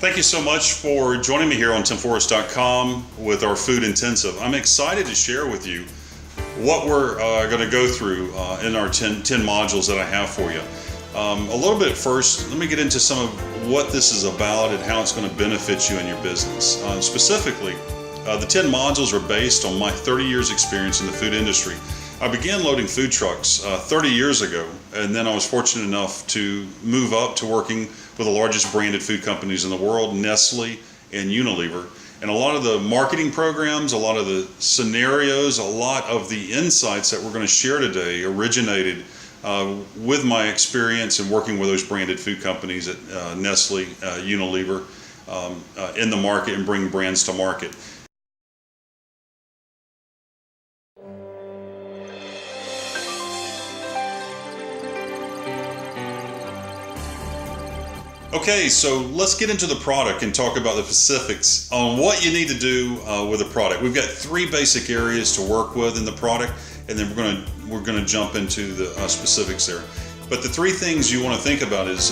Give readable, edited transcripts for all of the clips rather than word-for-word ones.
Thank you so much for joining me here on timforrest.com with our Food Intensive. I'm excited to share with you what we're going to go through in our 10 modules that I have for you. A little bit first, let me get into some of what this is about and how it's going to benefit you in your business. Specifically, the 10 modules are based on my 30 years experience in the food industry. I began loading food trucks 30 years ago, and then I was fortunate enough to move up to working with the largest branded food companies in the world, Nestle and Unilever. And a lot of the marketing programs, a lot of the scenarios, a lot of the insights that we're going to share today originated with my experience in working with those branded food companies at Nestle, Unilever, in the market and bringing brands to market. Okay, so let's get into the product and talk about the specifics on what you need to do with the product. We've got 3 basic areas to work with in the product, and then we're gonna jump into the specifics there. But the 3 things you want to think about is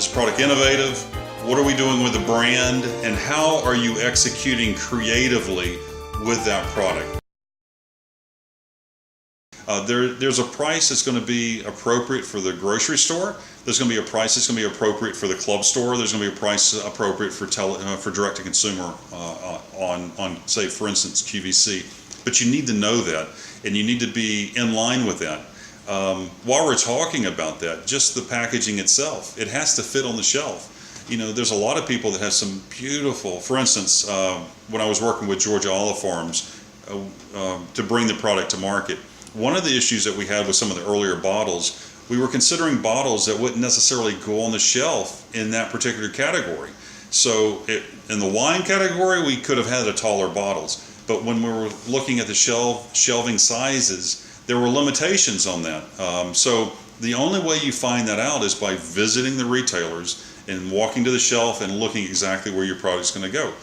product innovative? What are we doing with the brand? And how are you executing creatively with that product? There's a price that's going to be appropriate for the grocery store. There's going to be a price that's going to be appropriate for the club store. There's going to be a price appropriate for direct to consumer on say, for instance, QVC. But you need to know that, and you need to be in line with that. While we're talking about that, just the packaging itself, it has to fit on the shelf. You know, there's a lot of people that have some beautiful, for instance, when I was working with Georgia Olive Farms to bring the product to market, one of the issues that we had with some of the earlier bottles, we were considering bottles that wouldn't necessarily go on the shelf in that particular category. So in the wine category, we could have had the taller bottles. But when we were looking at the shelving sizes, there were limitations on that. So the only way you find that out is by visiting the retailers and walking to the shelf and looking exactly where your product's going to go.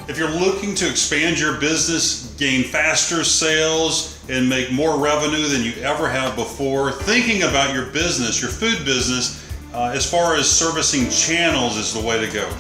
If you're looking to expand your business, gain faster sales, and make more revenue than you ever have before, thinking about your business, your food business, as far as servicing channels is the way to go.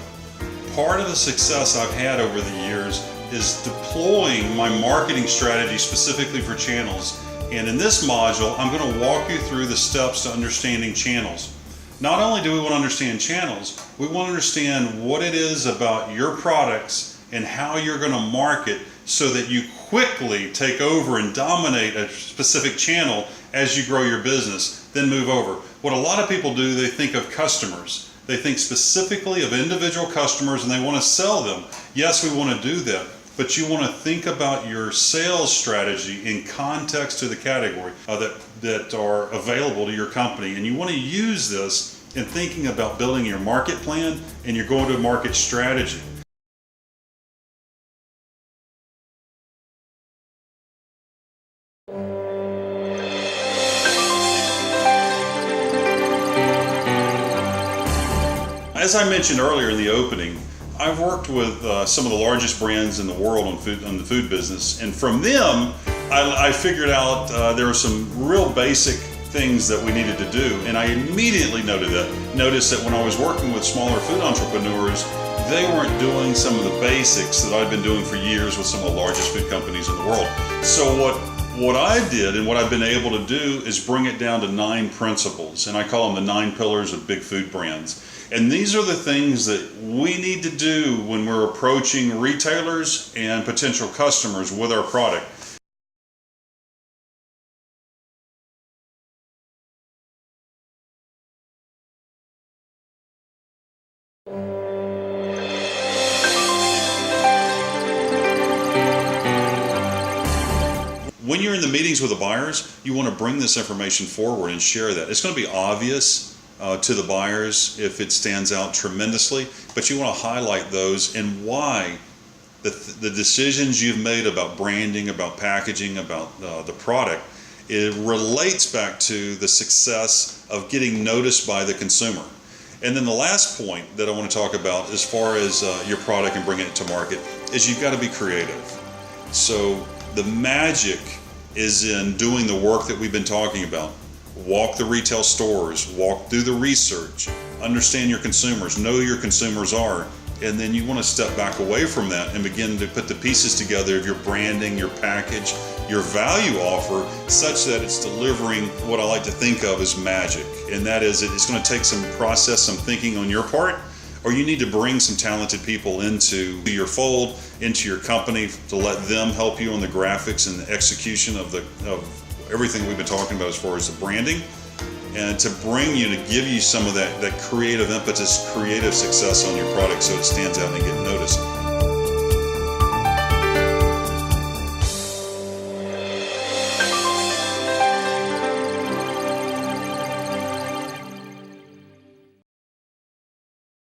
Part of the success I've had over the years is deploying my marketing strategy specifically for channels. And in this module, I'm going to walk you through the steps to understanding channels. Not only do we want to understand channels, we want to understand what it is about your products and how you're going to market so that you quickly take over and dominate a specific channel as you grow your business, then move over. What a lot of people do, they think of customers. They think specifically of individual customers and they want to sell them. Yes, we want to do that, but you want to think about your sales strategy in context to the category that are available to your company. And you want to use this in thinking about building your market plan and your go-to-market strategy. As I mentioned earlier in the opening, I've worked with some of the largest brands in the world on the food business, and from them, I figured out there were some real basic things that we needed to do, and I immediately noticed that when I was working with smaller food entrepreneurs, they weren't doing some of the basics that I've been doing for years with some of the largest food companies in the world. So what I did and what I've been able to do is bring it down to 9 principles, and I call them the 9 pillars of big food brands. And these are the things that we need to do when we're approaching retailers and potential customers with our product. When you're in the meetings with the buyers, you want to bring this information forward and share that. It's going to be obvious to the buyers if it stands out tremendously, but you want to highlight those and why the decisions you've made about branding, about packaging, about the product, it relates back to the success of getting noticed by the consumer. And then the last point that I want to talk about as far as your product and bringing it to market is you've got to be creative. So the magic is in doing the work that we've been talking about. Walk the retail stores, walk through the research, understand your consumers, know who your consumers are, and then you want to step back away from that and begin to put the pieces together of your branding, your package, your value offer, such that it's delivering what I like to think of as magic. And that is, it's going to take some process, some thinking on your part, or you need to bring some talented people into your fold, into your company, to let them help you on the graphics and the execution of everything we've been talking about as far as the branding, and to bring you, to give you some of that creative impetus, creative success on your product so it stands out and get noticed.